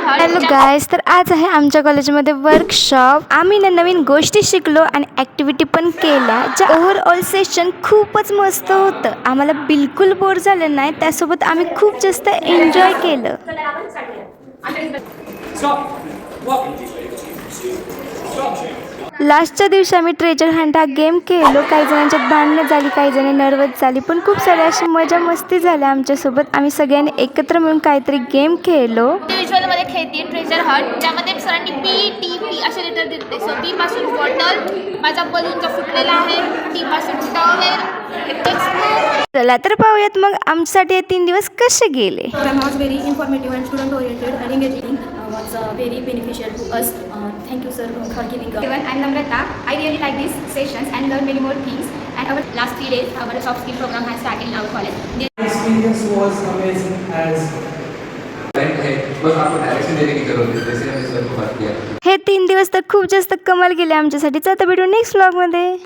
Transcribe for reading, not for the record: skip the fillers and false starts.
Hello guys, तर आज आहे आमच्या कॉलेजमध्ये वर्कशॉप. आम्ही नवीन गोष्टी शिकलो आणि ॲक्टिव्हिटी पण केल्या. ज्या ओव्हरऑल सेशन खूपच मस्त होतं. आम्हाला बिलकुल बोर झालं नाही. त्यासोबत आम्ही खूप जास्त एन्जॉय केलं. लास्टच्या दिवशी आम्ही ट्रेजर हंट हा गेम खेळलो. काही जणांच्यात भांडणं झाली, काही जण नर्वस झाली, पण खूप सारी अशी मजा मस्ती झाली आमच्यासोबत. आम्ही सगळ्यांनी एकत्र मिळून काहीतरी गेम खेळलो. व्हिज्युअलमध्ये खेळते ट्रेजर हंट, ज्यामध्ये सरांनी BTP असे लेटर दिले. सो बी पासून बॉटल, माझा बलून जो फुटलेला आहे, टी पासून टॉवेल. चला तर पाहूयात मग आमच्यासाठी हे 3 दिवस कसे गेले. Program was very informative and student oriented and engaging. Was very beneficial to us. Thank you, sir, for giving. Everyone, I'm Namrata. I really like these sessions and learn many more things. And our last 3 days, our soft skill program has started in our college. The experience was amazing as बस आपको direction देने की जरूरत है, जैसे हमने sir को बात KIA. हे 3 दिवस तर खूप जास्त कमाल गेले आमच्यासाठी. आता भेटू नेक्स्ट व्लॉगमध्ये.